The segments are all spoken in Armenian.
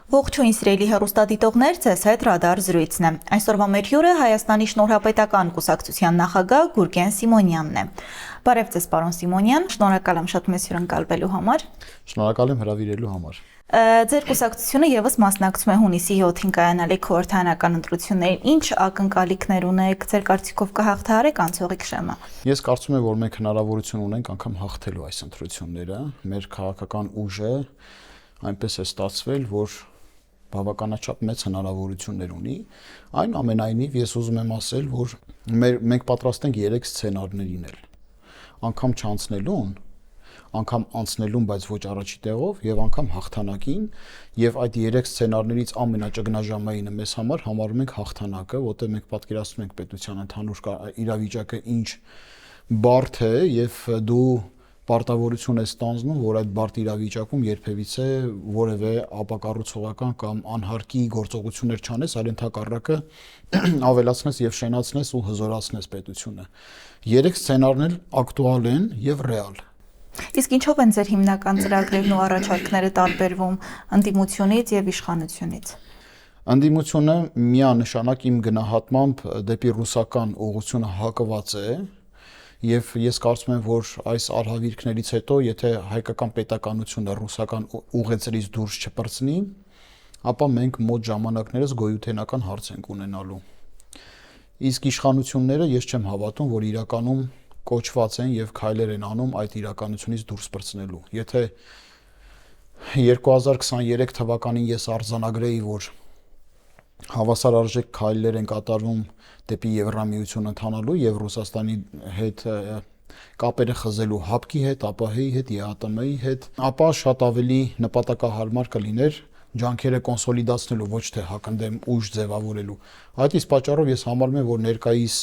Ողջույն սիրելի հեռուստադիտողներ, ձեզ հետ Ռադար զրույցն է։ Այսօրվա մեր հյուրը Հայաստանի Շնորհապետական կուսակցության նախագահ Գուրգեն Սիմոնյանն է։ Բարև ձեզ, պարոն Սիմոնյան, շնորհակալ եմ շատ մեծ հյուրընկալվելու համար։ Շնորհակալ եմ հրավիրելու համար։ Ձեր կուսակցությունը եւս մասնակցում է հունիսի 7-ին կայանալիք խորհրդարանական ընտրություններին։ Ինչ ակնկալիքներ ունեք, ձեր կարծիքով կհաղթահարեք անցողիկ շեմը։ Ես կարծում եմ, որ մենք հնարավորություն ունենք անգամ հաղթելու այս ընտրությունները։ Մեր քաղաքական ուժը այնպես է ստացվել, որ բավականաչափ մեծ հնարավորություններ ունի։ Այնուամենայնիվ ես ուզում եմ ասել, որ մենք պատրաստ ենք 3 սցենարներ ինել։ Անգամ չանցնելուն, անգամ անցնելուն, բայց ոչ առաջի տեղով, եւ անգամ հաղթանակին, եւ այդ 3 սցենարներից ամենաճգնաժամայինը մեզ համար համարում ենք հաղթանակը, որտեղ մենք պատկերացնում ենք պետության ընդհանուր իրավիճակը ինչ բարդ է, եւ դու պարտավորություն է ստանձնում, որ այդ բարդ իրավիճակում երբևիցե որևէ ապակառուցողական կամ անհարկի գործողություններ չանես, այլ ընդհակառակը ավելացնես եւ շենացնես ու հզորացնես պետությունը։ 3 սցենարն էլ ակտուալ են եւ ռեալ։ Իսկ ինչով են ձեր հիմնական ծրագրերն ու առաջարկները տարբերվում ընդդիմությունից եւ իշխանությունից։ Ընդդիմությունը միանշանակ իմ գնահատմամբ դեպի ռուսական ուղղությունը հակված է։ Եվ ես կարծում եմ, որ այս արհավիրքներից հետո, եթե հայկական պետականությունը ռուսական ուղեցրից դուրս չպրծնի, ապա մենք մոտ ժամանակներս գոյութենական հարց ենք ունենալու։ Իսկ իշխանությունները ես չեմ հավատում, որ իրականում կոչված են եւ քայլեր են անում այդ իրականությունից դուրս պրծնելու։ Եթե 2023 թվականին ես արձանագրեի, որ հավասարարժեք քայլեր են կատարվում դեպի Եվրամիություն ընթանալու եւ Ռուսաստանի հետ կապերը խզելու ՀԱՊԿ-ի հետ, ԱՊՀ-ի հետ, ԵԱՏՄ-ի հետ, ապա շատ ավելի նպատակահարմար կլիներ ջանքերը կոնսոլիդացնելու, ոչ թե հակընդդեմ ուժ ձևավորելու։ Այդ իսկ պատճառով ես համարում եմ, որ ներկայիս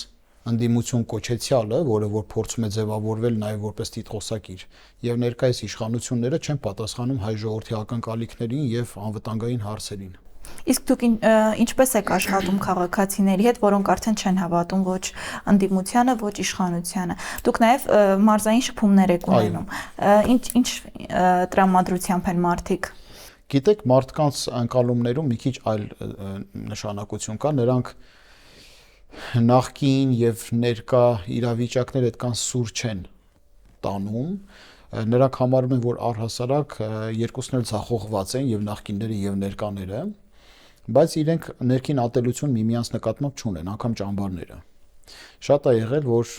ընդդիմություն կոչեցյալը, որը որ փորձում է ձևավորվել նաև որպես տիտղոսակիր, եւ ներկայիս իշխանությունները չեն պատասխանում հայ ժողովրդի ակնկալիքներին եւ անվտանգային հարցերին։ Իսկ դուք ինչպես եք աշխատում քաղաքացիների հետ, որոնք արդեն չեն հավատում ոչ ընդդիմությանը, ոչ իշխանությանը։ Դուք նաև մարզային շփումներ եք ունենում։ Ինչ տրամադրությամբ են մարդիկ։ Գիտեք, մարդկանց ընկալումներում մի քիչ այլ նշանակություն կա, նրանք նախկին եւ ներկա իրավիճակներ այդքան սուր չեն տանում, նրանք համարում են, որ առհասարակ երկուսն էլ ցախողված են, եւ նախկինները եւ ներկաները, բայց իրենք ներքին ատելություն միմյանց նկատմամբ չունեն, անգամ ճամբարները։ Շատ է եղել, որ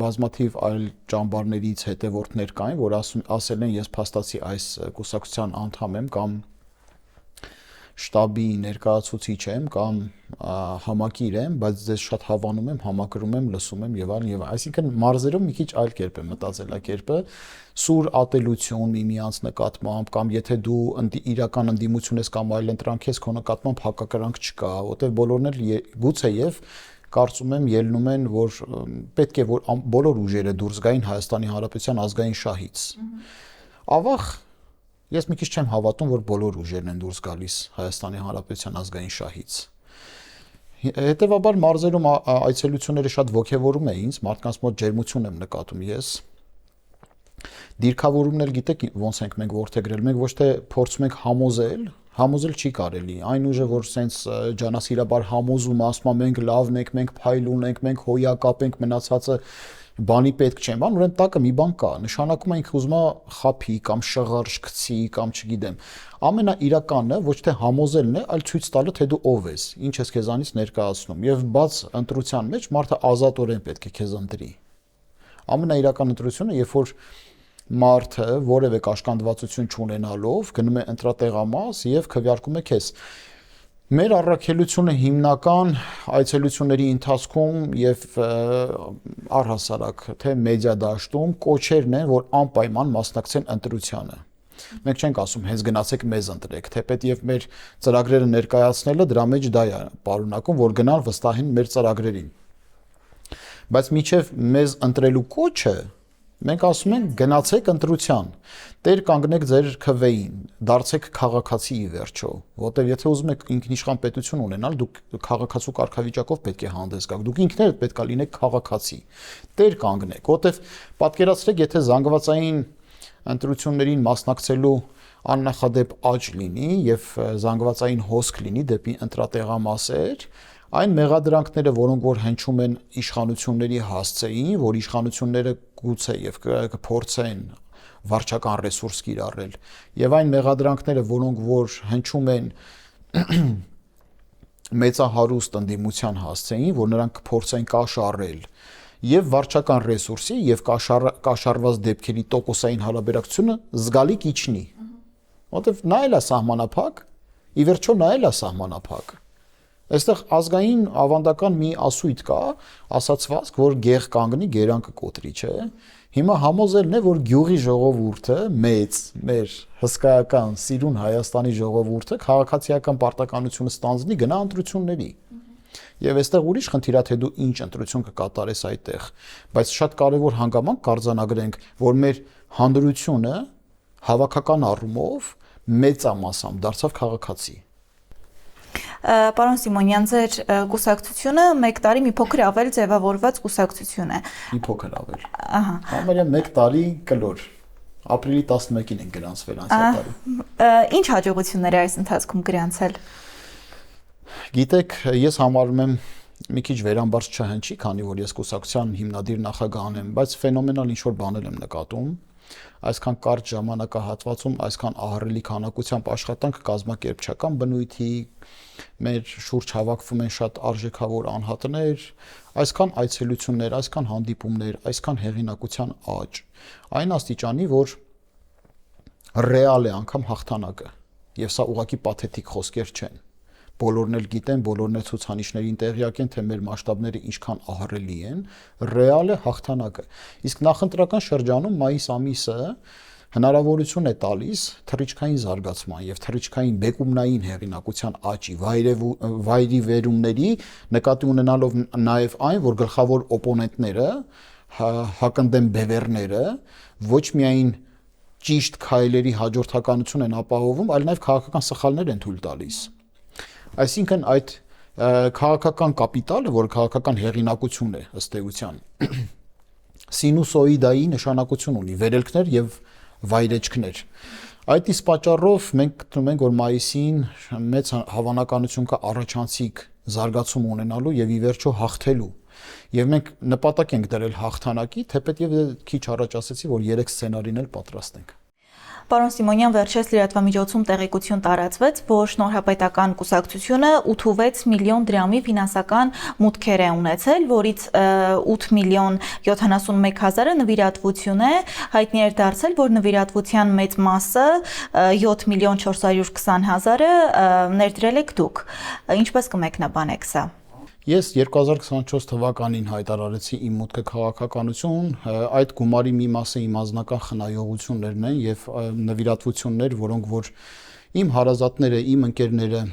բազմաթիվ այլ ճամբարներից հետևորդներ կային, որ ասել են ես փաստացի այս կուսակցության անդամ եմ կամ շտաբի ներկայացուցիչ եմ կամ համակիր եմ, բայց ձեզ շատ հավանում եմ, համակրում եմ, լսում եմ եւ այլն եւ այլն։ Այսինքն մարզերում մի քիչ այլ կերպ է մտածելակերպը, սուր ատելություն միմյանց նկատմամբ կամ եթե դու իրական ընդդիմություն ես կամ այլ ընտրանք ես, քո նկատմամբ հակակրանք չկա, որտեղ բոլորն էլ գուցեև կարծում եմ ելնում են, որ պետք է որ բոլոր ուժերը դուրս գային Հայաստանի Հանրապետության ազգային շահից։ Ավաղ ես մի քիչ չեմ հավատում, որ բոլոր ուժերն են դուրս գալիս Հայաստանի Հանրապետության ազգային շահից։ Հետևաբար մարզերում այցելությունները շատ ոգևորում է ինձ, մարդկանց մոտ ջերմություն եմ նկատում ես։ Դիրքավորումն էլ գիտեք ոնց ենք մենք ворթեգրել, մենք ոչ թե փորձում ենք համոզել չի կարելի։ Այն ուժը, որ սենց ջանասիրաբար համոզում, ասում են մենք լավն ենք, մենք փայլ ունենք, մենք հոյակապ ենք, մնացածը բանի պետք չեն, բան, ուրեմն տակը մի բան կա, նշանակում է ինքը ուզում է խափի կամ շղարշ գցի կամ չգիտեմ։ Ամենաիրականն է ոչ թե համոզելն է, այլ ցույց տալը, թե դու ով ես, ինչ ես քեզանից ներկայացնում, եւ բաց ընտրության մեջ մարդը ազատորեն պետք է քեզ ընտրի։ Ամենաիրական ընտրությունը, երբ որ մարդը որևէ կաշկանդվածություն չունենալով գնում է ընտրատեղամաս եւ քվեարկում է քեզ։ Մեր առաքելությունը հիմնական այցելությունների ընթացքում եւ առհասարակ թե մեդիա դաշտում կոչերն են, որ անպայման մասնակցեն ընտրությանը։ Մենք չենք ասում հենց գնացեք մեզ ընտրեք, թեպետ եւ մեր ծրագրերը ներկայացնելը դրա մեջ դա է պարունակում, որ գնան վստահեն մեր ծրագրերին։ Բայց միջև մեզ ընտրելու կոչը մենք ասում ենք գնացեք ընտրության, տեր կանգնեք ձեր քվեին, դարձեք քաղաքացի ի վերջո, որտեղ եթե ուզում եք ինքնիշխան պետություն ունենալ, դուք քաղաքացու կարգավիճակով պետք է հանդես գաք, դուք ինքներդ պետք է լինեք քաղաքացի, տեր կանգնեք, որտեղ պատկերացրեք, եթե զանգվածային ընտրություններին մասնակցելու աննախադեպ աճ լինի եւ զանգվածային հոսք լինի դեպի ընտրատեղամասեր, այն մեղադրանքները, որոնք որ հնչում են իշխանությունների հասցեին, որ իշխանությունները գուցե եւ կփորձեն վարչական ռեսուրս կիրառել, եւ այն մեղադրանքները, որոնք որ հնչում են մեծահարուստ ընդդիմության հասցեին, որ նրանք կփորձեն կաշառել եւ վարչական ռեսուրսի եւ կաշառված դեպքերի տոկոսային հարաբերակցությունը զգալի կիչնի, որտեվ նա էլ է սահմանափակ, ի վերջո նա էլ է սահմանափակ։ Այստեղ ազգային ավանդական մի ասույթ կա, ասացվածք, որ գեղ կանգնի, գերանքը կոտրի, չէ։ Հիմա համոզելն է, որ գյուղի ժողովուրդը, մեծ, մեր հսկայական սիրուն Հայաստանի ժողովուրդը քաղաքացիական պարտականությունը ստանձնի գնա ընտրությունների։ Եվ այստեղ ուրիշ խնդիր է, թե դու ինչ ընտրություն կկատարես այդտեղ, բայց շատ կարևոր հանգամանք կարձանագրենք, որ մեր հանրությունը հավաքական առումով մեծամասամբ դարձավ քաղաքացի։ Պարոն Սիմոնյան, ձեր կուսակցությունը 1 տարի մի փոքր ավել ձևավորված կուսակցություն է։ Մի փոքր ավել։ Ահա։ Համարյա 1 տարի կլոր։ Ապրիլի 11-ին են գրանցվել անցյալ տարի։ Ինչ հաջողություններ է այս ընթացքում գրանցել։ Գիտեք, ես համարում եմ մի քիչ վերամբարձ չհնչի, քանի որ ես կուսակցության հիմնադիր նախագահն եմ, բայց ֆենոմենալ ինչ-որ բաներ եմ նկատում։ Այսքան կարճ ժամանակահատվածում այսքան ահռելի քանակությամբ աշխատանք կազմակերպչական բնույթի, մեր շուրջ հավաքվում են շատ արժեքավոր անհատներ, այսքան այցելություններ, այսքան հանդիպումներ, այսքան հեղինակության աճ, այն աստիճանի, որ ռեալ է անգամ հաղթանակը, եւ սա ուղղակի պաթետիկ խոսքեր չեն։ Բոլորն էլ գիտեն, բոլորն էլ ցուցանիշներին տեղյակ են, թե մեր մասշտաբները ինչքան ահռելի են, ռեալ է հաղթանակը։ Իսկ նախընտրական շրջանում մայիս ամիսը հնարավորություն է տալիս թռիչքային զարգացման եւ թռիչքային բեկումնային հեղինակության աճի, վայրի վերումների, նկատի ունենալով նաեւ այն, որ գլխավոր օպոնենտները, հակընդդեմ բևեռները ոչ միայն ճիշտ քայլերի հաջորդականություն են ապահովում, այլ նաեւ քաղաքական սխալներ են թույլ տալիս։ Այսինքն այդ քաղաքական կապիտալը, որ քաղաքական հեղինակություն է ըստ էության, սինուսոիդայի նշանակություն ունի, վերելքներ եւ վայրեջքներ։ Այդ իսկ պատճառով մենք գտնում ենք, որ մայիսին մեծ հավանականություն կա առաջանցիկ զարգացում ունենալու եւ ի վերջո հաղթելու։ Եվ մենք նպատակ ենք դրել հաղթանակի, թեպետև քիչ առաջ ասացի, որ 3 սցենարին էլ պատրաստ ենք։ Պարոն Սիմոնյան, վերջերս լրատվամիջոցում տեղեկություն տարածվեց, որ Շնորհապետական կուսակցությունը 86 միլիոն դրամի ֆինանսական մուտքեր է ունեցել, որից 8 միլիոն 71 հազարը նվիրատվություն է, հայտնի էր դարձել, որ նվիրատվության մեծ մասը 7 միլիոն 420 հազարը ներդրել եք դուք։ Ինչպես կմեկնաբանեք սա։ Ես 2024 թվականին հայտարարեցի իմ մուտքը քաղաքականություն, այդ գումարի մի մասը իմ անձնական խնայողություններն են եւ նվիրատվություններ, որոնք որ իմ հարազատները, իմ ընկերները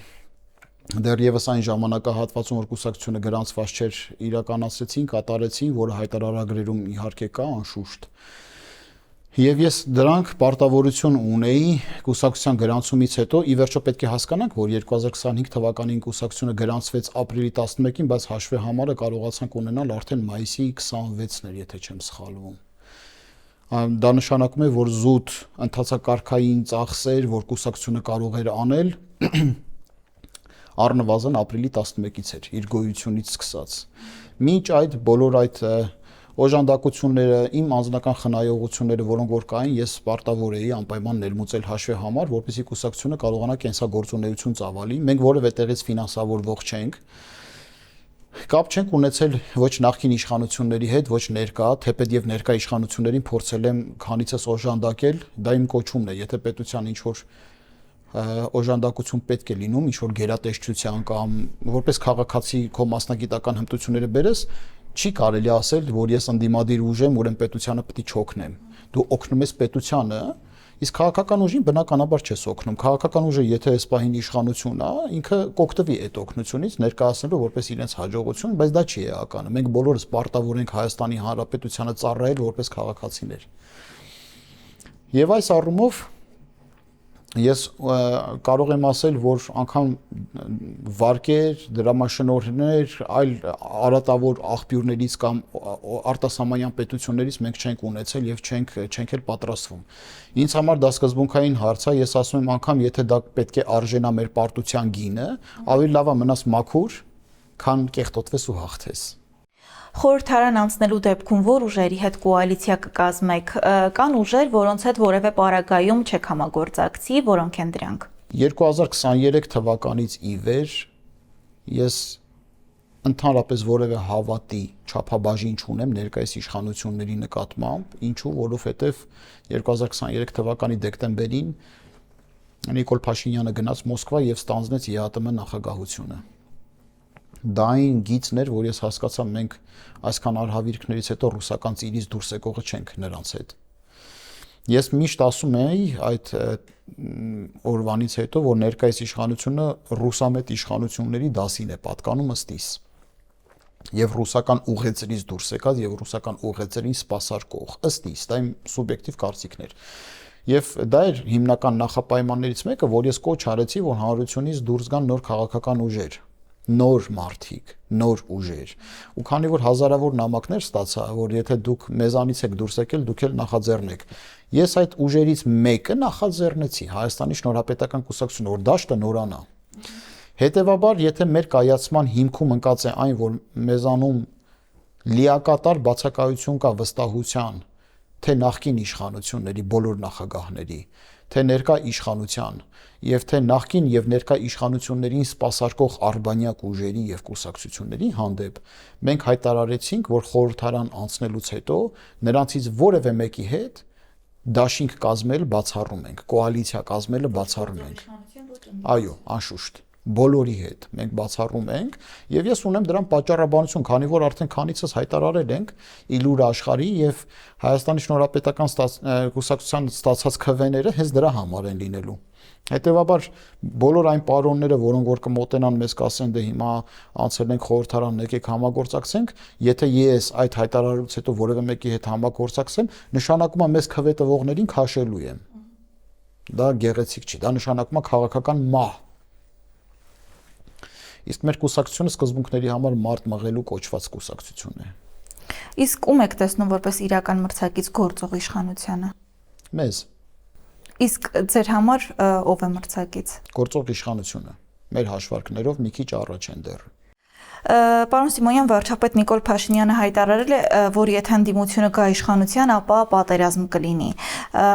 դեռևս այն ժամանակահատվածում, որ կուսակցությունը գրանցված չէր, իրականացրեցին, կատարեցին, որը հայտարարագրերում իհարկե կա անշուշտ։ Եվ ես դրանք պարտավորություն ունեի կուսակցության գրանցումից հետո, ի վերջո պետք է հասկանանք, որ 2025 թվականին կուսակցությունը գրանցվեց ապրիլի 11-ին, բայց հաշվի համարը կարողացանք ունենալ արդեն մայիսի 26-ն էր, եթե չեմ սխալվում։ Դա նշանակում է, որ զուտ ընթացակարգային ծախսեր, որ կուսակցությունը կարող էր անել, առնվազն ապրիլի 11-ից էր, իր գոյությունից սկսած։ Մինչ այդ բոլոր այդ օժանդակությունները, իմ անձնական խնայողությունները, որոնք որ կային, ես պարտավոր էի անպայման ներմուծել հաշվի համար, որպեսզի կուսակցությունը կարողանա կենսագործունեություն ծավալի։ Մենք որևէ տեղից ֆինանսավորվող չենք։ Կապ չենք ունեցել ոչ նախկին իշխանությունների հետ, ոչ ներկա, թեպետև ներկա իշխանություններին փորձել եմ քանիցս օժանդակել, դա իմ կոչումն է, եթե պետության ինչ-որ օժանդակություն պետք է լինում, ինչ-որ գերատեսչության կամ որպես քաղաքացի քո մասնագիտական հմտությունները բերես, չի կարելի ասել, որ ես ընդդիմադիր ուժ եմ, ուրեմն պետությանը պետք է չօգնեմ։ Դու օգնում ես պետությանը, իսկ քաղաքական ուժին բնականաբար չես օգնում։ Քաղաքական ուժը, եթե այս պահին իշխանություն է, ինքը կօգտվի այդ օգնությունից, ներկայացնելով որպես իրենց հաջողություն, բայց դա չի էականը։ Մենք բոլորս պարտավոր ենք Հայաստանի Հանրապետությանը ծառայել որպես քաղաքացիներ։ Եվ այս առումով Ես կարող եմ ասել, որ անգամ վարկեր, դրամաշնորհներ, այլ արատավոր աղբյուրներից կամ արտասահմանյան պետություններից մենք չենք ունեցել եւ չենք էլ պատրաստվում։ Ինձ համար դա սկզբունքային հարց է, ես ասում եմ անգամ եթե դա պետք է արժենա մեր պարտության գինը, ավելի լավ է մնաս մաքուր, քան կեղտոտվես ու հաղթես։ Խորհրդարան անցնելու դեպքում որ ուժերի հետ կոալիցիա կկազմեք, կան ուժեր, որոնց հետ որևէ պարագայում չեք համագործակցի, որոնք են դրանք։ 2023 թվականից ի վեր ես ընդհանրապես որևէ հավատի չափաբաժին չունեմ ներկայիս իշխանությունների նկատմամբ, ինչու, որովհետև 2023 թվականի դեկտեմբերին Նիկոլ Փաշինյանը գնաց Մոսկվա եւ ստանձնեց ԵԱՏՄ նախագահությունը։ Դա այն գիծն էր, որ ես հասկացա մենք այսքան արհավիրքներից հետո ռուսական ծիրից դուրս եկողը չենք նրանց հետ։ Ես միշտ ասում էի այդ օրվանից հետո, որ ներկայիս իշխանությունը ռուսամետ իշխանությունների դասին է պատկանում ըստ իս։ Եվ ռուսական ուղեցրից դուրս եկած եւ ռուսական ուղեցրին սպասարկող ըստ իս, դա իմ սուբյեկտիվ կարծիքն էր։ Եվ դա էր հիմնական նախապայմաններից մեկը, որ ես կոչ արեցի, որ հանրությունից դուրս գան նոր քաղաքական ուժեր, նոր մարդիկ, նոր ուժեր։ Ու քանի որ հազարավոր նամակներ ստացա, որ եթե դուք մեզանից եք դուրս եկել, դուք էլ նախաձեռնեք։ Ես այդ ուժերից մեկը նախաձեռնեցի Հայաստանի Շնորհապետական կուսակցությունը, որ դաշտը նորանա։ Հետևաբար, եթե մեր կայացման հիմքում ընկած է այն, որ մեզանում լիակատար բացակայություն կա վստահության, թե նախկին իշխանությունների բոլոր նախագահների, թե ներկա իշխանության եւ թե նախկին եւ ներկա իշխանություններին սպասարկող արբանյակ ուժերի եւ կուսակցությունների հանդեպ մենք հայտարարեցինք, որ խորհրդարան անցնելուց հետո նրանցից որևէ մեկի հետ դաշինք կազմել բացառում ենք, կոալիցիա կազմելը բացառում ենք։ Այո, անշուշտ բոլորի հետ մենք բացառում ենք եւ ես ունեմ դրան պատճառաբանություն, քանի որ արդեն քանիցս հայտարարել ենք իլուր աշխարհի եւ Հայաստանի Շնորհապետական կուսակցության ստացած քվեները հենց դրա համար են լինելու։ Հետևաբար բոլոր այն պարոնները, որոնք որ կմոտենան մեզ կասեն դե հիմա անցել ենք խորհրդարան, եկեք համագործակցենք, եթե ես այդ հայտարարությունից հետո որևէ մեկի հետ համագործակցեմ, նշանակում է մեզ քվե տվողներին քաշելու եմ։ Դա գեղեցիկ չի, դա նշանակում է քաղաքական մահ։ Իսկ մեր կուսակցությունը սկզբունքների համար մարդ մղելու կոչված կուսակցություն է։ Իսկ ում եք տեսնում որպես իրական մրցակից գործող իշխանությանը։ Մեզ։ Իսկ ձեր համար ով է մրցակից։ Գործող իշխանությունը։ Մեր հաշվարկներով մի քիչ առաջ են դեռ։ Պարոն Սիմոնյան, վարչապետ Նիկոլ Փաշինյանը հայտարարել է, որ եթե ընդդիմությունը գա իշխանության, ապա պատերազմ կլինի։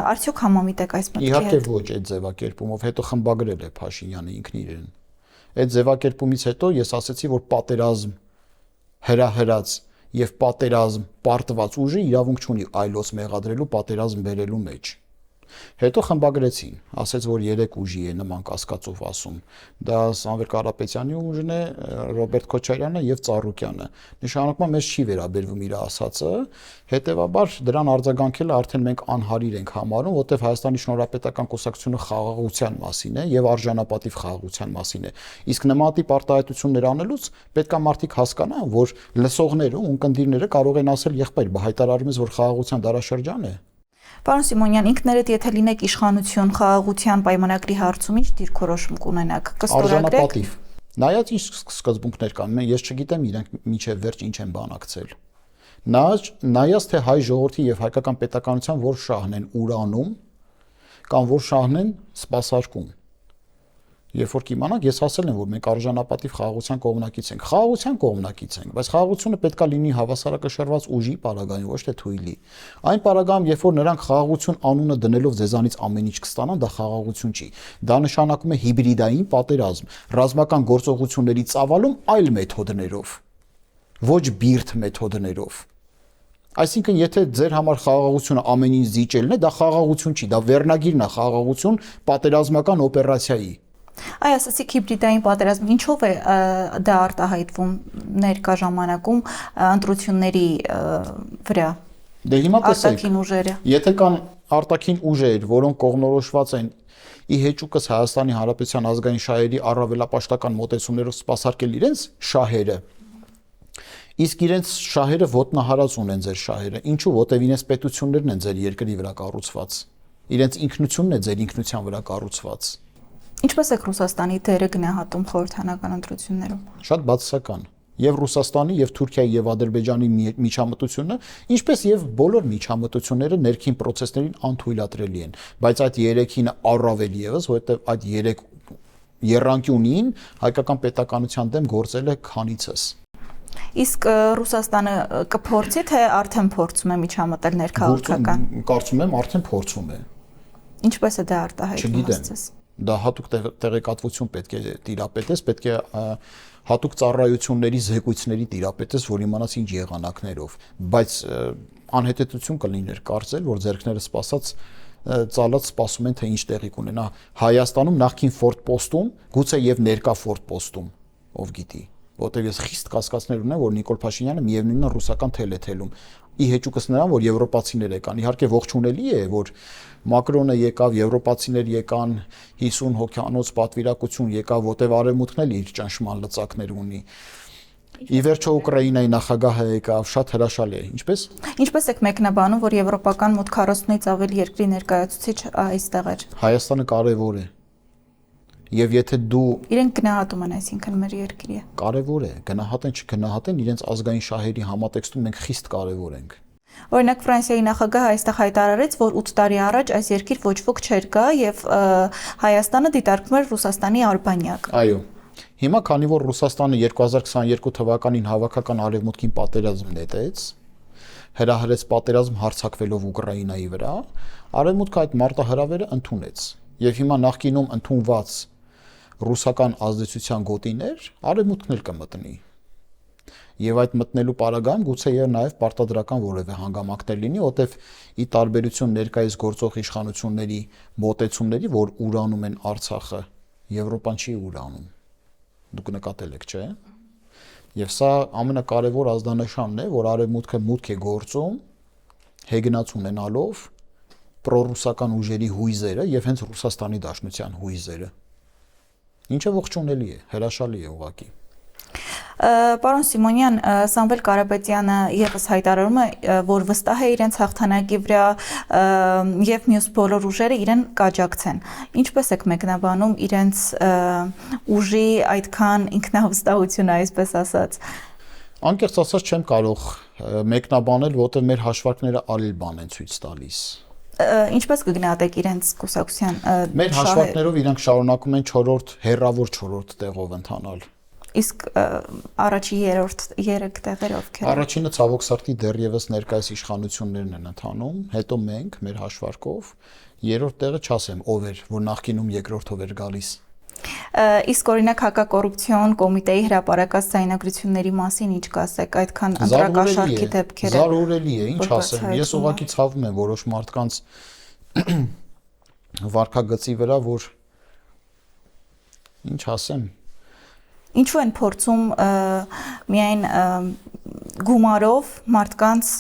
Արդյոք համամիտ եք այս մտքի հետ։ Իհարկե ոչ այդ ձևակերպումով, հետո խմբագրել է Փաշինյանը ինքն իրեն։ Այդ ձևակերպումից հետո ես ասացի, որ պատերազմ հրահրած եւ պատերազմ պարտված ուժը իրավունք չունի այլոց մեղադրելու պատերազմ բերելու մեջ։ Հետո խմբագրեցին, ասեց, որ 3 ուժի է նման կասկածով ասում։ Դա Սամվել Կարապետյանի ուժն է, Ռոբերտ Քոչարյանը եւ Ծառուկյանը։ Նշանակում է մեզ չի վերաբերվում իր ասածը, հետեւաբար դրան արձագանքելը արդեն մենք անհարիր ենք համարում, որտեղ Հայաստանի Շնորհապետական կուսակցությունը խաղաղության մասին է եւ արժանապատիվ խաղաղության մասին է։ Իսկ նմանատիպ արտահայտություններ անելուց պետք է մարդիկ հասկանան, որ լսողները, ունկնդիրները կարող են ասել, եղբայր, հայտարարում ես, որ խաղաղության դարաշրջան է։ Պարոն Սիմոնյան, ինքներդ եթե լինեք իշխանություն խաղաղության պայմանագրի հարցում ինչ դիրքորոշում կունենաք, կստորագրեք։ Արժանապատիվ։ Նայած ինչ սկզբունքներ կան, ես չգիտեմ իրենք միջև վերջ ինչ են բանակցել։ Նայած թե հայ ժողովրդի եւ հայկական պետականության որ շահն են ուրանում կամ որ շահն են սպասարկում։ Երբ որ կիմանանք, ես ասել եմ, որ մենք արժանապատիվ խաղաղության կողմնակից ենք։ Խաղաղության կողմնակից ենք, բայց խաղաղությունը պետք է լինի հավասարակշռված ուժի պարագայում, ոչ թե թույլի։ Այն պարագայում, երբ որ նրանք խաղաղություն անունը դնելով ձեզանից ամեն ինչ կստանան, դա խաղաղություն չի։ Դա նշանակում է հիբրիդային պատերազմ, ռազմական գործողությունների ծավալում այլ մեթոդներով, ոչ բիրտ մեթոդներով։ Այսինքն, եթե ձեր համար խաղաղությունը ամեն ինչ զիջելն է, դա խաղաղություն չի, դա վերնագիրն է խաղաղություն պատերազմական օպերացիայի։ Այ ասացիք հիբրիդային պատերազմ, ինչով է դա արտահայտվում ներկա ժամանակում ընտրությունների վրա։ Դե հիմա տեսեք, արտաքին ուժերը։ Եթե կան արտաքին ուժեր, որոնք կողմնորոշված են ի հեճուկս Հայաստանի Հանրապետության ազգային շահերի առավելապաշտական մոտեցումներով սպասարկել իրենց շահերը, իսկ իրենց շահերը ոտնահարած ունեն ձեր շահերը, ինչու, որտեվ իրենց պետություններն են ձեր երկրի վրա կառուցված։ իրենց ինքնությունն է ձեր ինքնության վրա կառուցված։ Ինչպես է Ռուսաստանի դերը գնահատում խորհրդանական ընտրություններում։ Շատ բացասական։ Եվ Ռուսաստանի, եւ Թուրքիայի, եւ Ադրբեջանի միջամտությունը, ինչպես եւ բոլոր միջամտությունները ներքին process-ներին անթույլատրելի են, բայց այդ երեքին առավել եւս, որովհետեւ այդ երեք եռանկյունին հայկական պետականության դեմ գործել է քանիցս։ Իսկ Ռուսաստանը կփորձի թե արդեն փորձում է միջամտել ներքաղաքական։ Կարծում եմ արդեն փորձում է։ Ինչպես է դա արտահայտվում ասես։ Դա հատուկ տեղեկատվություն պետք է տիրապետես, պետք է հատուկ ծառայությունների զեկույցների տիրապետես, որ իմանաս ինչ եղանակներով, բայց անհետեթություն կլիներ կարծել, որ ձեռքները սպասած ծալած սպասում են թե ինչ տեղի կունենա Հայաստանում նախքին Ֆորտ Պոստում, գուցե եւ ներկա Ֆորտ Պոստում, ով գիտի, որտեղ ես խիստ կասկածներ ունեմ, որ Նիկոլ Փաշինյանը միևնույնն է ռուսական թել է թելում։ Ի հեճուկս նրան, որ եվրոպացիներ եկան, իհարկե ողջունելի է, որ Մակրոնը եկավ, եվրոպացիներ եկան, 50 հոգյանոց պատվիրակություն եկավ, որտեղ արևմուտքն էլ իր ճնշման լծակներ ունի։ Ի վերջո Ուկրաինայի նախագահը եկավ, շատ հրաշալի է, ինչպես։ Ինչպես եք մեկնաբանում, որ եվրոպական մոտ 40-ից ավելի երկրի ներկայացուցիչ այստեղ էր։ Հայաստանը կարևոր է։ Եվ եթե դու իրենք գնահատում են, այսինքն մեր երկրի է։ Կարևոր է, գնահատեն, չգնահատեն, իրենց ազգային շահերի համատեքստում մենք խիստ կարևոր ենք։ Օրինակ Ֆրանսիայի նախագահը այստեղ հայտարարեց, որ 8 տարի առաջ այս երկիր ոչ ոք չէր գա եւ Հայաստանը դիտարկվում էր Ռուսաստանի արբանյակ։ Այո։ Հիմա քանի որ Ռուսաստանը 2022 թվականին հավաքական արևմուտքին պատերազմ նետեց, հրահրեց պատերազմ հարձակվելով Ուկրաինայի վրա, արևմուտքը այդ մարտահրավերը ընդունեց։ Եվ հիմա նախկինում ընդունված ռուսական ազդեցության գոտիներ արևմուտքն էլ կմտնի։ Եվ այդ մտնելու պարագայում գուցե եւ նաեւ պարտադրական որևէ հանգամանքներ լինի, որտեվ ի տարբերություն ներկայիս գործող իշխանությունների մոտեցումների, որ ուրանում են Արցախը, Եվրոպան չի ուրանում։ Դուք նկատել եք, չէ՞։ Եվ սա ամենակարևոր ազդանշանն է, որ արևմուտքը մուտք է գործում հեգնաց ունենալով պրոռուսական ուժերի հույզերը եւ հենց Ռուսաստանի Դաշնության հույզերը։ Ինչը ողջունելի է, հրաշալի է ուղղակի։ Պարոն Սիմոնյան, Սամվել Կարապետյանը եւս հայտարարում է, որ վստահ է իրենց հաղթանակի վրա եւ մյուս բոլոր ուժերը իրեն կաջակցեն։ Ինչպես եք մեկնաբանում իրենց ուժի այդքան ինքնավստահությունը, այսպես ասած։ Անկեղծ ասած չեմ կարող մեկնաբանել, որտեղ մեր հաշվարկները այլ բան են ցույց տալիս։ Ինչպես կգնահատեք իրենց կուսակցության մեր հաշվարկներով իրանք շարունակում են 4-րդ, հերրավոր 4-րդ տեղով ընթանալ։ Իսկ առաջի 3-րդ 3 տեղերը ովքեր են։ Առաջինը ցավոք սրտի դեռևս ներկայիս իշխանություններն են ընթանում, հետո մենք մեր հաշվարկով, երրորդ տեղը չասեմ ով էր, որ նախկինում երկրորդով էր գալիս։ Իսկ օրինակ հակակոռուպցիոն կոմիտեի հրապարակած ձայնագրությունների մասին ինչ կասեք, այդքան ընտրակաշարքի դեպքերը։ Զարուրելի է, ինչ ասեմ։ Ես ուղղակի ցավում եմ որոշ մարդկանց վարքագծի վրա, որ ինչ ասեմ։ Ինչու են փորձում միայն գումարով մարդկանց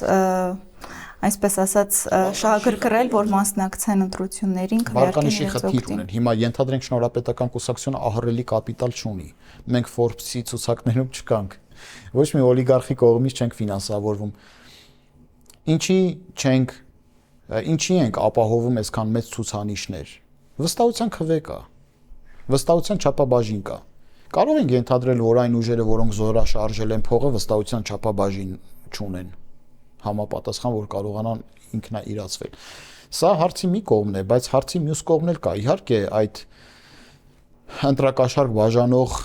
այսպես ասած շահագրգռել, որ մասնակցեն ընտրություններին, քվեարկեն իրենց օգտին։ Հիմա ենթադրենք շնորհապետական կուսակցությունը ահռելի կապիտալ չունի։ Մենք Forbes-ի ցուցակներում չկանք։ Ոչ մի օլիգարխի կողմից չենք ֆինանսավորվում։ Ինչի ենք ապահովում այսքան մեծ ցուցանիշներ։ Վստահության քվե կա։ Վստահության չափաբաժին կա։ Կարող ենք ենթադրել, որ այն ուժերը, որոնք զորաշարժել են փողը, վստահության չափաբաժին չունեն համապատասխան, որ կարողանան ինքնաիրացվել։ Սա հարցի մի կողմն է, բայց հարցի մյուս կողմն էլ կա։ Իհարկե, այդ ընտրակաշարք բաժանող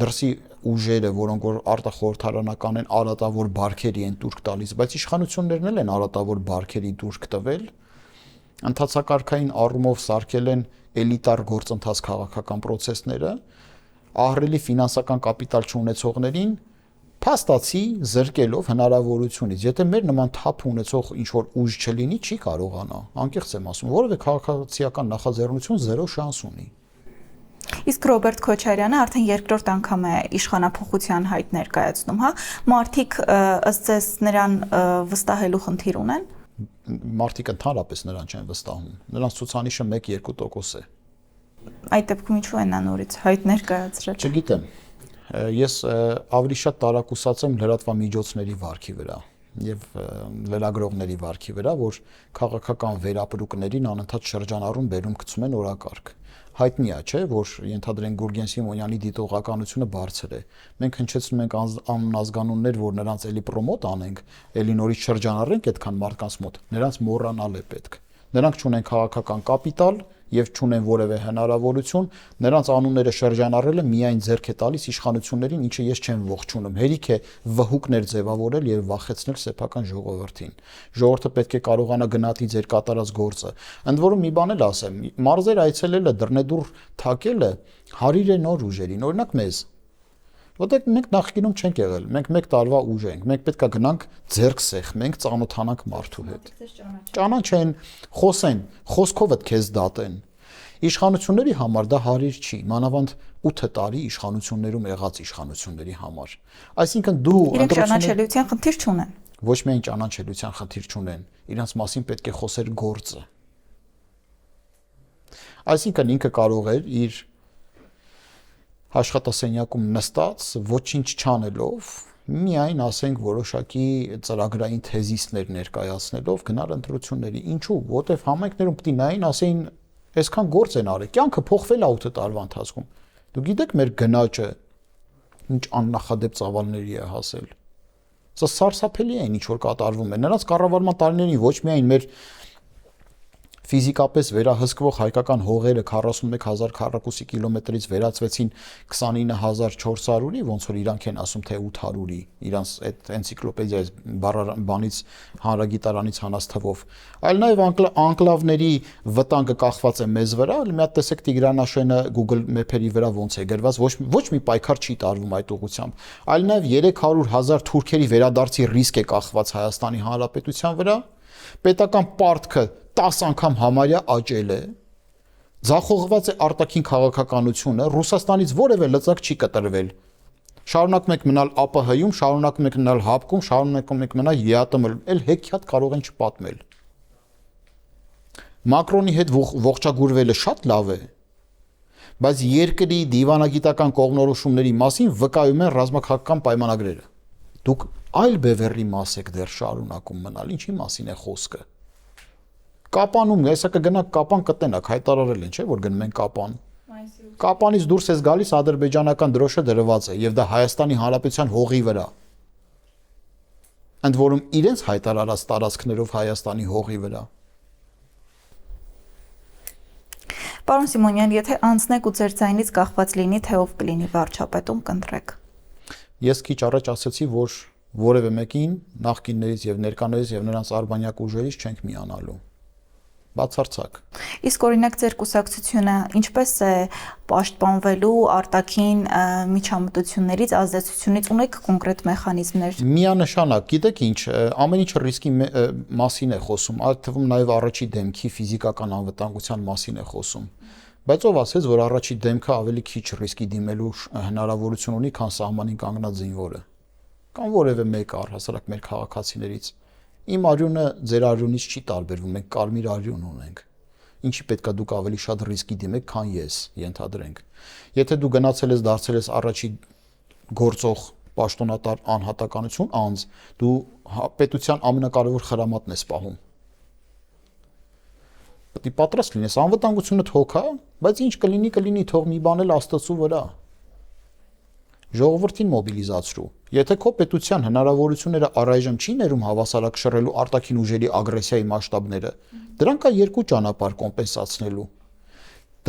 դրսի ուժերը, որոնք որ արտախորհրդարանական են, արատավոր բարքերի են տուրք տալիս, բայց իշխանություններն էլ են արատավոր բարքերի տուրք տվել, ընթացակարգային առումով սարքել են էլիտար գործընթաց քաղաքական process-ները, ահռելի ֆինանսական կապիտալ չունեցողներին փաստացի զրկելով հնարավորությունից։ Եթե մեր նման թափ ունեցող ինչ որ ուժ չլինի, չի կարողանա։ Անկեղծ եմ ասում, որովհետեւ քաղաքացիական նախաձեռնություն 0 շանս ունի։ Իսկ Ռոբերտ Քոչարյանը արդեն երկրորդ անգամ է իշխանափոխության հայտ ներկայացնում, հա։ Մարդիկ ըստ ձեզ նրան վստահելու խնդիր ունեն։ Մարդիկ ընդհանրապես նրան չեն վստահում։ Նրանց ցուցանիշը 1-2% է։ Այդ դեպքում ինչու են նա նորից հայտ ներկայացրել։ Չգիտեմ։ Ես ավելի շատ տարակուսած եմ լրատվամիջոցների վարքի վրա։ եւ լրագրողների վարքի վրա, որ քաղաքական վերապրուկներին անընդհատ շրջանառում բերում գցում են օրակարգ։ Հայտնի է, չէ, որ ենթադրենք Գուրգեն Սիմոնյանի դիտողականությունը բարձր է։ Մենք հնչեցնում ենք անազգանուններ, որ նրանց էլի պրոմոտ անենք, էլի նորից շրջանառենք այդքան մարդկանց մոտ։ Նրանց մոռանալ է պետք։ Նրանք չունեն քաղաքական կապիտալ եւ չունեն որևէ հնարավորություն, նրանց անունները շրջանառելը միայն ձեռք է տալիս իշխանություններին, ինչը ես չեմ ողջունում։ Հերիք է վհուկներ ձևավորել եւ վախեցնել սեփական ժողովրդին։ Ժողովուրդը պետք է կարողանա գնահատի ձեր կատարած գործը։ Ընդ որում մի բան էլ ասեմ, մարզեր այցելելը, դռնեդուռ թակելը հարիր է նոր ուժերին, օրինակ մեզ։ Որտեղ մենք նախկինում չենք եղել, մենք 1 տարվա ուժ ենք, մենք պետքա գնանք ձեռք սեղմենք, ծանոթանանք մարդու հետ։ Ճանաչեն, խոսեն, խոսքովդ քեզ դատեն։ Իշխանությունների համար դա հարիր չի, մանավանդ 8 տարի իշխանություններում եղած իշխանությունների համար։ Այսինքն դու իրենք ճանաչելիության խնդիր չունեն։ Ոչ միայն ճանաչելիության խնդիր չունեն, իրանց մասին պետք է խոսեր գործը։ Այսինքն ինքը կարող էր իր աշխատասենյակում նստած ոչինչ չանելով, միայն ասենք որոշակի ծրագրային թեզիսներ ներկայացնելով գնալ ընտրությունների։ Ինչու՞, որտեվ համայնքներում պետք է նային, ասեին, այսքան գործ են արել, կյանքը փոխվել է 8 տարվա ընթացքում։ Դու գիտեք մեր գնաճը ինչ աննախադեպ ծավալների է հասել։ Սա սարսափելի է ինչ որ կատարվում է։ Նրանց կառավարման տարիներին ոչ միայն մեր ֆիզիկապես վերահսկվող հայկական հողերը 41000 քառակուսի կիլոմետրից վերածվեցին 29400-ի, ոնց որ իրանք են ասում թե 800-ի, իրանց այդ էնցիկլոպեդիայից բանից հանրագիտարանից հանած թվով, այլ նաև անկլավների վտանգը կախված է մեզ վրա, մի հատ տեսեք Տիգրանաշենը Google Map-երի վրա ոնց է գրված, ոչ մի պայքար չի տարվում այդ ուղղությամբ, այլ նաև 300,000 թուրքերի վերադարձի ռիսկ է կախված Հայաստանի Հանրապետության վրա, պետական պարտքը 10 անգամ համարյա աճել է, ձախողված է արտաքին քաղաքականությունը, Ռուսաստանից որևէ լծակ չի կտրվել։ Շարունակում եք մնալ ԱՊՀ-ում, շարունակում եք մնալ ՀԱՊԿ-ում, շարունակում եք մնալ ԵԱՏՄ-ում, էլ հեքիաթ կարող են չպատմել։ Մակրոնի հետ ողջագուրվելը շատ լավ է, բայց երկրի դիվանագիտական կողմնորոշումների մասին վկայում են ռազմաքաղաքական պայմանագրերը։ Դուք այլ բևեռի մաս եք դեռ շարունակում մնալ, ինչի մասին է խոսքը։ Կապանում, հեսա կգնաք Կապան կտենակ, հայտարարել են, չէ, որ գնում են Կապան։ Կապանից դուրս ես գալիս ադրբեջանական դրոշը դրված է եւ դա Հայաստանի Հանրապետության հողի վրա։ Ընդ որում իրենց հայտարարած տարածքներով Հայաստանի հողի վրա։ Պարոն Սիմոնյան, եթե անցնեք ու ձեր ձայնից կախված լինի, թե ով կլինի վարչապետում, կընտրեք։ Ես քիչ առաջ ասացի, որ որևէ մեկին նախկիններից եւ ներկաներից եւ նրանց արբանյակ ուժերից չենք միանալու։ Բացարձակ։ Իսկ օրինակ ձեր կուսակցությունը ինչպես է պաշտպանվելու արտաքին միջամտություններից, ազդեցությունից, ունեք կոնկրետ մեխանիզմներ։ Միանշանակ, գիտեք ինչ, ամեն ինչ ռիսկի մասին է խոսում, այդ թվում նաև առաջի դեմքի ֆիզիկական անվտանգության մասին է խոսում։ Բայց ով ասեց, որ առաջի դեմքը ավելի քիչ ռիսկի դիմելու հնարավորություն ունի, քան սահմանին կանգնած զինվորը։ Կամ որևէ մեկ առհասարակ մեր քաղաքացիներից։ Իմ արյունը ձեր արյունից չի տարբերվում, մենք կարմիր արյուն ունենք։ Ինչի պետքա դուք ավելի շատ ռիսկի դիմեք, քան ես, ենթադրենք։ Եթե դու գնացել ես դարձել ես առաջի գործող պաշտոնատար անհատականություն, անձ, դու պետության ամենակարևոր խրամատն ես պահում։ Պետք է պատրաստ լինես, անվտանգությունը թոքա, բայց ինչ կլինի, թող մի բան էլ Աստծո վրա։ Ժողովրդին մոբիլիզացրու։ Եթե քո պետության հնարավորությունները առայժմ չի ներում հավասարակշռելու արտաքին ուժերի ագրեսիայի մասշտաբները, դրանք կա երկու ճանապարհ կոմպենսացնելու։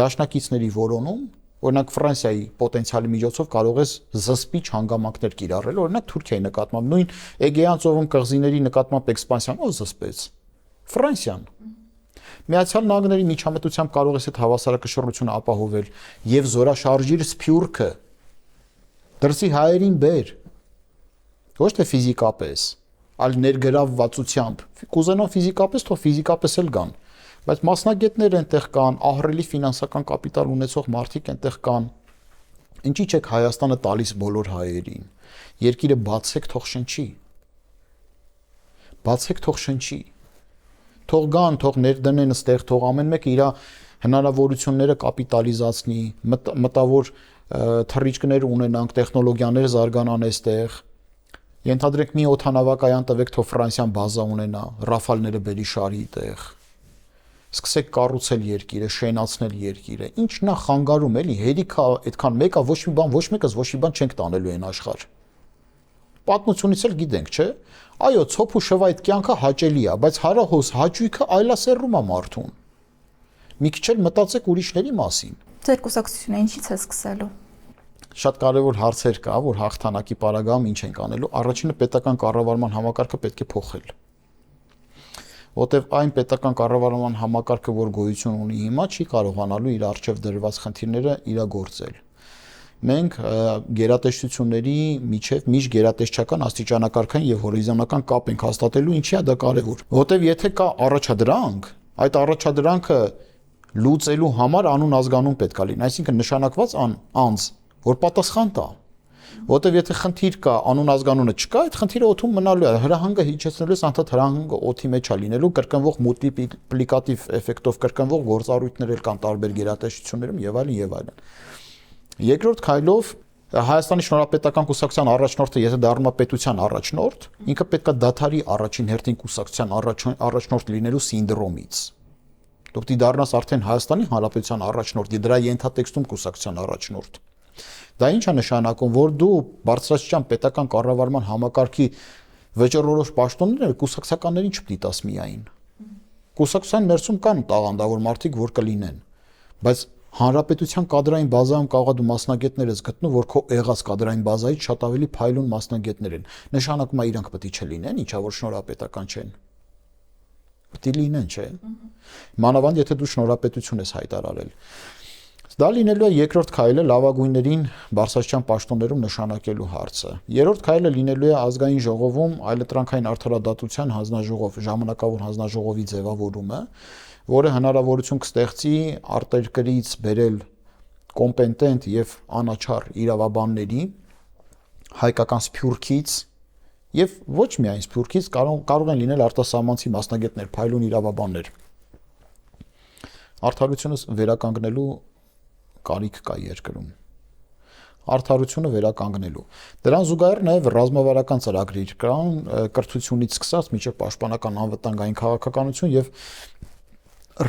Դաշնակիցների որոնում, օրինակ Ֆրանսիայի պոտենցիալի միջոցով կարող ես զսպիչ հանգամանքներ կիրառել, օրինակ Թուրքիայի նկատմամբ, նույն Էգեյան ծովում կղզիների նկատմամբ էքսպանսիան ո՞վ զսպեց։ Ֆրանսիան։ Միացյալ Նահանգների միջամտությամբ կարող ես այդ հավասարակշռությունը ապահովել եւ զորաշարժիր սփյուռքը դրսի հայերին բեր, ոչ թե ֆիզիկապես, այլ ներգրավվածությամբ, կուզենան ֆիզիկապես, թող ֆիզիկապես էլ գան, բայց մասնագետներ այնտեղ կան, ահռելի ֆինանսական կապիտալ ունեցող մարդիկ այնտեղ կան, ինչի՞ չեք Հայաստանը տալիս բոլոր հայերին, երկիրը բացեք, թող շնչի, թող գան, թող ներդնեն այստեղ, թող ամեն մեկը իր հնարավորությունները կապիտալիզացնի, մտավոր թռիչքներ ունենանք, տեխնոլոգիաներ զարգանան այստեղ, Ենթադրենք մի օդանավակայան տվեք, թող Ֆրանսիան բազա ունենա, Ռաֆալները բերի շարի տեղ։ Սկսեք կառուցել երկիրը, շենացնել երկիրը։ Ինչն է խանգարում էլի, հերիքա այդքան մեկը ոչ մի բան, ոչ մեկս ոչ մի բան չենք տանելու այն աշխարհ։ Պատմությունից էլ գիտենք, չէ՞։ Այո, ցոփ ու շվայտ կյանքը հաճելի է, բայց հարահոս հաճույքը այլասերում է մարդուն։ Մի քիչ էլ մտածեք ուրիշների մասին։ Ձեր կուսակցությունը ինչից է սկսելու։ Շատ կարևոր հարցեր կա, որ հաղթանակի պարագայում ինչ ենք անելու։ Առաջինը պետական կառավարման համակարգը պետք է փոխել։ Որտեւ այն պետական կառավարման համակարգը, որ գոյություն ունի հիմա, չի կարողանալու իր արժեվ դրված խնդիրները իրագործել։ Մենք գերատեսչությունների միջև միջգերատեսչական աստիճանակարգային եւ հորիզոնական կապ ենք հաստատելու, ինչի է դա կարեւոր։ Որտեւ եթե կա առաջադրանք, այդ առաջադրանքը լուծելու համար անուն ազգանուն պետք է լինի, այսինքն նշանակված անձ, որ պատասխան տա։ Որտեւ եթե խնդիր կա, անուն ազգանունը չկա, այդ խնդիրը օդում մնալու է, հրահանգը հիջեցնելու է, անդադ հրահանգը օդի մեջ է լինելու, կրկնվող մուլտիպլիկատիվ էֆեկտով կրկնվող գործառույթներ էլ կան տարբեր գերատեսչություններում եւ այլն եւ այլն։ Երկրորդ քայլով Հայաստանի Շնորհապետական կուսակցության առաջնորդը, եթե դառնում է պետության առաջնորդ, ինքը պետքա դադարի առաջին հերթին կուսակցության առաջնորդ լինելու սինդրոմից։ Դու պիտի դառնաս արդեն Հայաստանի Հանրապետության առաջնորդ, դրա ենթատեքստում կուսակցության առաջնորդ։ Դա ինչ է նշանակում, որ դու բարձրաստիճան պետական կառավարման համակարգի վճռորոշ պաշտոնները կուսակցականներին չպիտի տաս միայն։ Կուսակցության ներսում կան տաղանդավոր մարդիկ, որ կլինեն, բայց հանրապետության կադրային բազայում կարող դու մասնագետներ ես գտնում, որ քո եղած կադրային բազայից շատ ավելի փայլուն մասնագետներ են։ Նշանակում է իրանք պետք է չլինեն, ինչա որ շնորհապետական չեն։ Պետք է լինեն, չէ՞։ Մանավանդ եթե դու շնորհապետություն ես հայտարարել։ Դա լինելու է երկրորդ քայլը լավագույններին բարձրաստիճան պաշտոններում նշանակելու հարցը։ Երրորդ քայլը լինելու է ազգային ժողովում այլընտրանքային արդարադատության հանձնաժողով, ժամանակավոր հանձնաժողովի ձևավորումը, որը հնարավորություն կստեղծի արտերկրից բերել կոմպետենտ եւ անաչառ իրավաբանների հայկական սփյուռքից եւ ոչ միայն սփյուռքից կարող են լինել արտասահմանցի մասնագետներ, փայլուն իրավաբաններ։ Արդարությունը վերականգնելու կարիք կա երկրում։ Արդարությունը վերականգնելու։ Դրան զուգահեռ նաև ռազմավարական ծրագրեր կան, կրթությունից սկսած մինչև պաշտպանական անվտանգային քաղաքականություն եւ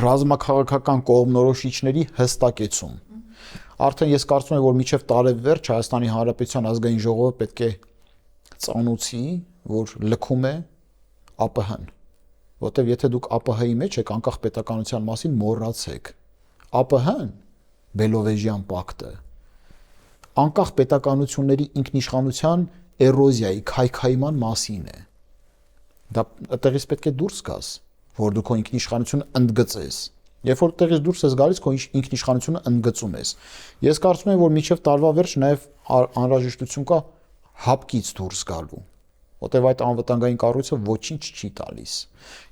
ռազմաքաղաքական կողմնորոշիչների հստակեցում։ Արդեն ես կարծում եմ, որ մինչև տարեվերջ Հայաստանի Հանրապետության ազգային ժողովը պետք է ծանուցի, որ լքում է ԱՊՀ-ն, որտեվ եթե դուք ԱՊՀ-ի մեջ եք, անկախ պետականության մասին մոռացեք։ ԱՊՀ-ն Բելովեժյան պակտը անկախ պետականությունների ինքնիշխանության էրոզիայի, քայքայման մասին է։ Դա այդտեղից պետք է դուրս գաս, որ դու քո ինքնիշխանությունը ընդգծես։ Երբ որ այդտեղից դուրս ես գալիս, քո ինքնիշխանությունը ընդգծում ես։ Ես կարծում եմ, որ մինչև տարվա վերջ նաև անհրաժեշտություն կա հապկից դուրս գալու, որտեղ այդ անվտանգային կառույցը ոչինչ չի տալիս։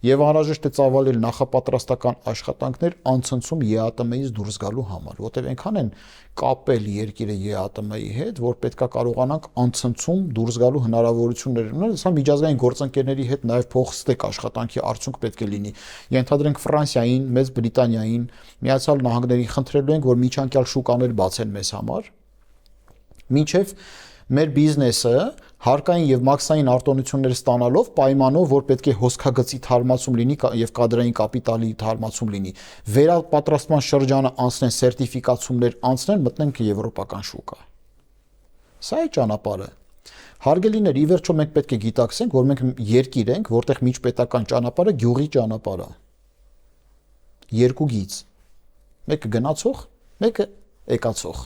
Եվ անհրաժեշտ է ծավալել նախապատրաստական աշխատանքներ անցնցում ԵԱՏՄ-ից դուրս գալու համար, որտեղ այնքան են կապել երկիրը ԵԱՏՄ-ի հետ, որ պետքա կարողանանք անցնցում դուրս գալու հնարավորություններ ունենալ, սա միջազգային գործընկերների հետ նաև փոխստեք աշխատանքի արդյունք պետք է լինի։ Ենթադրենք Ֆրանսիային, Մեծ Բրիտանիային, Միացյալ Նահանգներին խնդրելու ենք, որ միջանկյալ շուկաներ բացեն մեզ համար, մինչև մեր բիզնեսը հարկային եւ մաքսային արտոնություններ ստանալով պայմանով, որ պետք է հոսքագծի թարմացում լինի եւ կադրային կապիտալի թարմացում լինի, վերապատրաստման շրջանը անցնեն, սերտիֆիկացումներ անցնեն, մտնենք եվրոպական շուկա։ Սա է ճանապարհը։ Հարգելիներ, ի վերջո մենք պետք է գիտակցենք, որ մենք երկիր ենք, որտեղ միջպետական ճանապարհը գյուղի ճանապարհ է։ Երկու գիծ։ Մեկը գնացող, մեկը եկածող։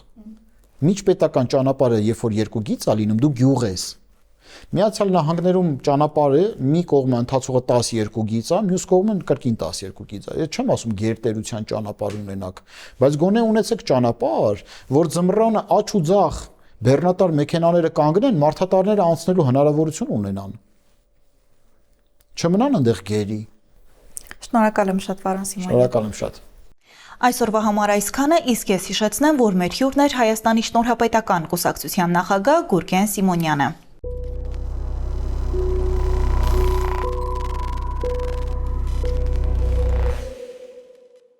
Միջպետական ճանապարհը, երբ որ երկու գիծ է լինում, դու գյուղ ես։ Միացյալ Նահանգներում ճանապարհը մի կողմը ընթացողը 12 գիծ է, մյուս կողմը կրկին 12 գիծ է։ Ես չեմ ասում գերտերության ճանապարհ ունենաք, բայց գոնե ունեցեք ճանապարհ, որ ձմռանը աճ ու ձախ բեռնատար մեքենաները կանգնեն, մարդատարները անցնելու հնարավորություն ունենան։ Չմնան այնտեղ գերի։ Շնորհակալ եմ շատ, պարոն Սիմոնյան։ Շնորհակալ եմ շատ։ Այսօրվա համար այսքանը, իսկ ես հիշեցնեմ, որ մեր հյուրն էր Հայաստանի Շնորհապետական կուսակցության նախագահ Գուրգեն Սիմոնյանը։